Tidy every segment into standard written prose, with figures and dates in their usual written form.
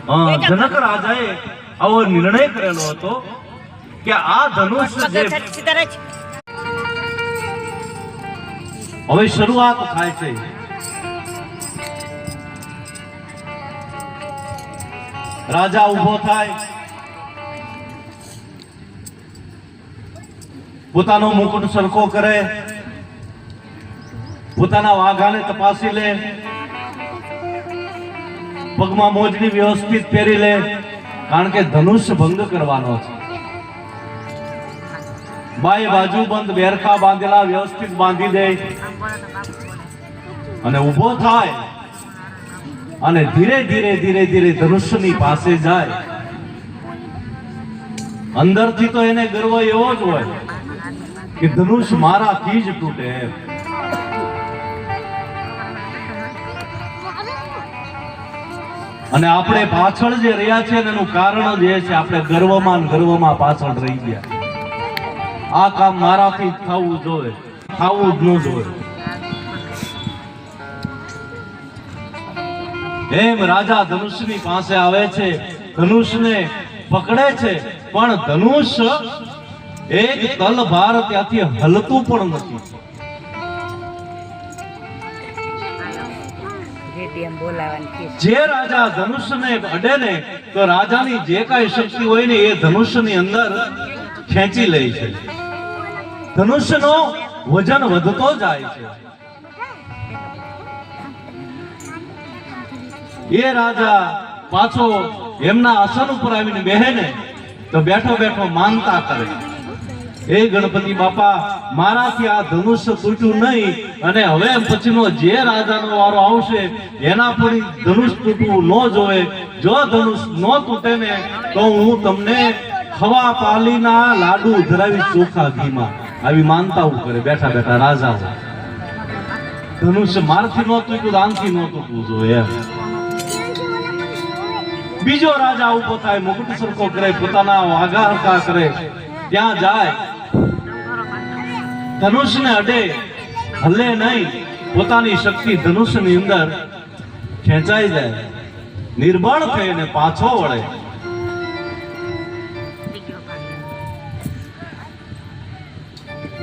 જનક રાજાએ આવો નિર્ણય કરેલો હતો કે આ ધનુષ જે હવે શરૂઆત થાય છે. રાજા ઉભો થાય, પોતાનો મુકુટ સરખો કરે, પોતાના વાઘાને તપાસી લે, પગમાં મોજડી વ્યવસ્થિત પહેરી લે, કારણ કે ધનુષ્ય ભંગ કરવાનો છે. બાય બાજુ બંધ બેરખા બાંધેલા વ્યવસ્થિત બાંધી દે અને ઉભો થાય અને ધીરે ધીરે ધીરે ધીરે ધનુષ્યની પાસે જાય. અંદરથી તો એને ગર્વ એવો જ હોય કે ધનુષ મારાથી જ તૂટે. અને આપણે પાછળ જે રહ્યા છે એનું કારણ જ એ છે, આપણે ગર્વમાં પાછળ રહી ગયા. આ કામ મારાથી જ થવું જોઈએ, થવું જ ન જોઈએ. એમ રાજા ધનુષની પાસે આવે છે, ધનુષને પકડે છે, પણ ધનુષ એક તલભાર ત્યાંથી હલતું પણ નથી. જે રાજા ધનુષને અડે ને તો રાજાની જે કાંઈ શક્તિ હોય ને એ ધનુષની અંદર ખેંચી લે છે. ધનુષનો વજન વધતો જાય છે. એ રાજા પાછો એમના આસન ઉપર આવીને બેહે ને તો બેઠો બેઠો માનતા કરે, હે ગણપતિ બાપા, મારાથી આ ધનુષ્ય તૂટ્યું નહીં, અને હવે પછીનો જે રાજાનો વારો આવશે એના પણ ધનુષ તૂટવું ન જોવે. જો ધનુષ ન તૂટે ને તો હું તમને ખવા પાલીના લાડુ ધરાવી ચોખા ઘીમાં. આવી માનતાઓ કરે બેઠા બેઠા રાજાઓ. ધનુષ્ય મારથી ન તૂટ્યું, આનથી ન તૂટવું જોઈએ. બીજો રાજા ઉભો થાય, મુકુટ સરખો કરે, પોતાના વાઘા હરખા કરે, ત્યાં જાય, ધનુષને અડે, હલે નહીં, પોતાની શક્તિ ધનુષની અંદર ખેંચાઈ જાય, નિર્બળ થઈને પાછો વળે.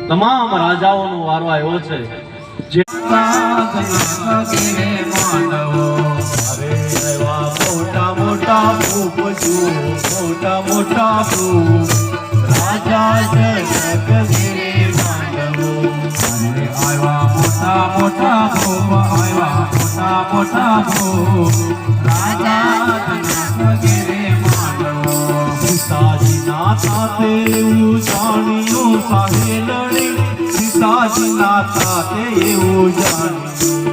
તમામ રાજાઓનો વારો આવ્યો છે. જે મોટા મોટા રાજા જનક ગિરે માંડવો. આવ્યા મોટા મોટા ભૂપ, આવ્યા મોટા મોટા ભૂપ, રાજા જનક ગિરે માંડવો. સીતાજીના સાથે એવું જાણ્યું સાહેલણી, સીતાજીના સાથે એવું જાણ્યું.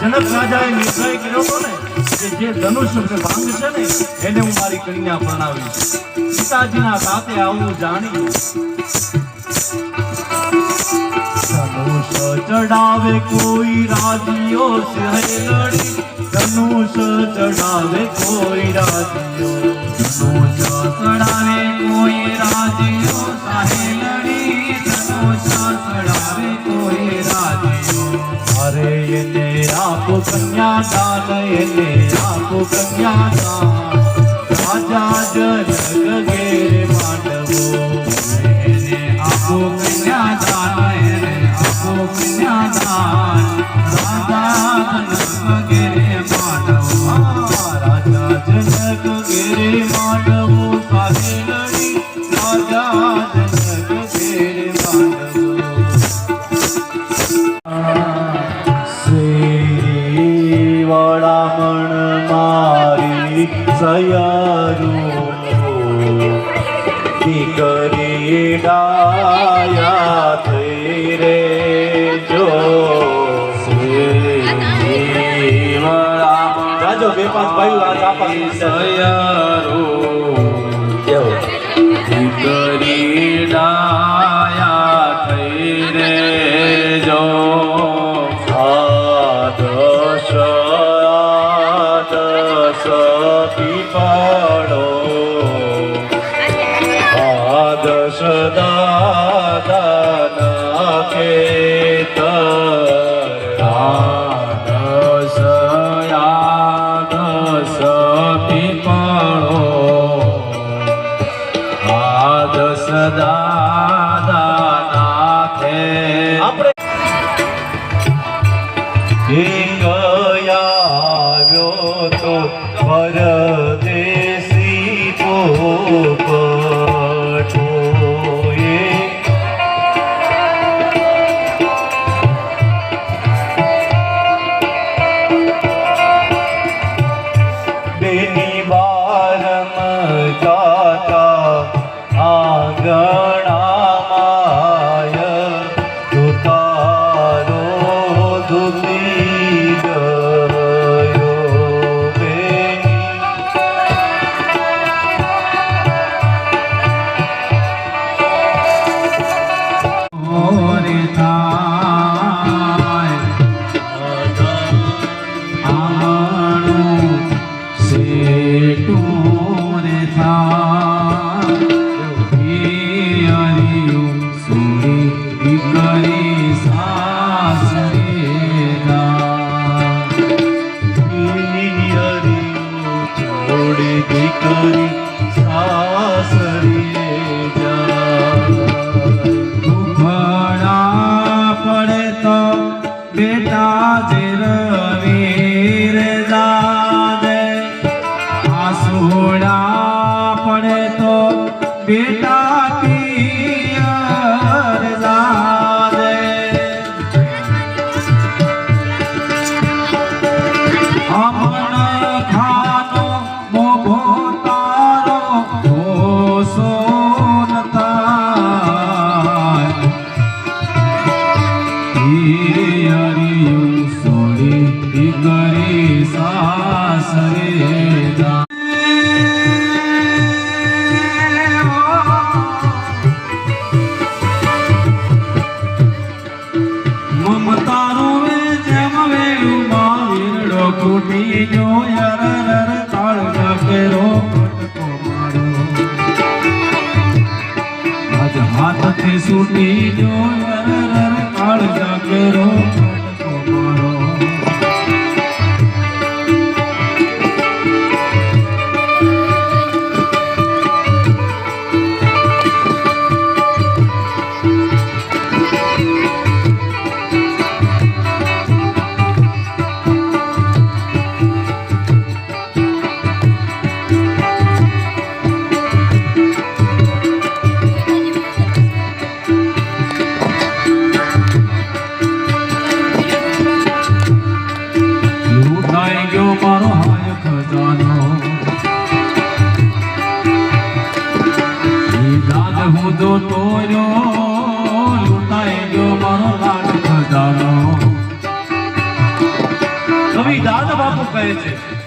જનક રાજાએ નિર્ણય કર્યો હતો ને કે જે ધનુષ ભાંગ છે ને એને હું મારી કન્યા પરણાવીશ. સીતાજીના સાથે આવું જાણ્યું. ધનુષ ચડાવે કોઈ રાજીઓ સહેલડી, ધનુષ ચડાવે કોઈ રાજીઓ, ધનુષ ચડાવે કોઈ રાજીઓ સહેલડી, ધનુષ ચડાવે કોઈ રાજીઓ. અરે એને આપો કન્યાદાન, એને આપો કન્યાદાન, રાજા જનક ગિરે માંડવો. એને આપો કન્યાદાન, એને આપો કન્યાદાન, રાજા જનક ગિરે માંડવો. રાજા જનક ગિરે માંડવો સાહેલડી, રાજા જનક ગિરે માંડવો. વડામણ મારી સયારું દીકરી ડાયા થઈ રે જો. જાજો બે પાંચ ભાઈ આજ આપા સયારું દીકરી ડાયા થઈ રે જો. પીપળો આદર્શ દાદા ખેતર પરદેશી પોપટોએ બેની બારમતા આંગણામાય દુતારો દુતી सूटी जो काल जागरो मारो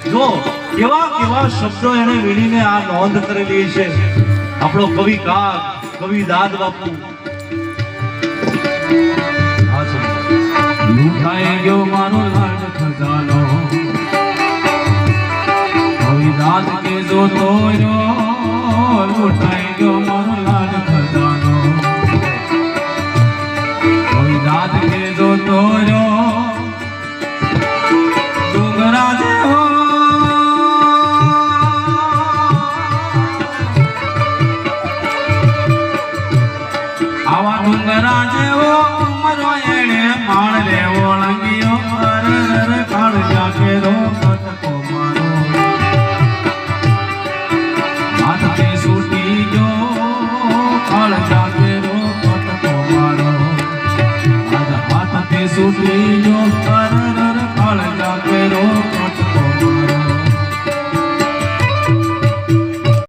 જો કેવા કેવા શબ્દો એને વીણીને આ નોંધ કરેલી છે આપણો કવિ કાગ કવિ દાદ બાપુ લૂંટાઈ ગયો મારો લાડ ખજાનો કવિ દાદ કે જો તોર્યો લૂંટાઈ ગયો મારો લાડ ખજાનો કવિ દાદ કે જો તોર્યો ડુંગરા જેવો આવા ડુંગરા જેવો ઉમરો એણે માળ લેવો લંગીઓ અરર કાળ જાકે રો કટકો મારો હાથથી સૂટી ગયો કાળ જાકે રો કટકો મારો આજ હાથથી સૂટી ગયો અરર કાળ જાકે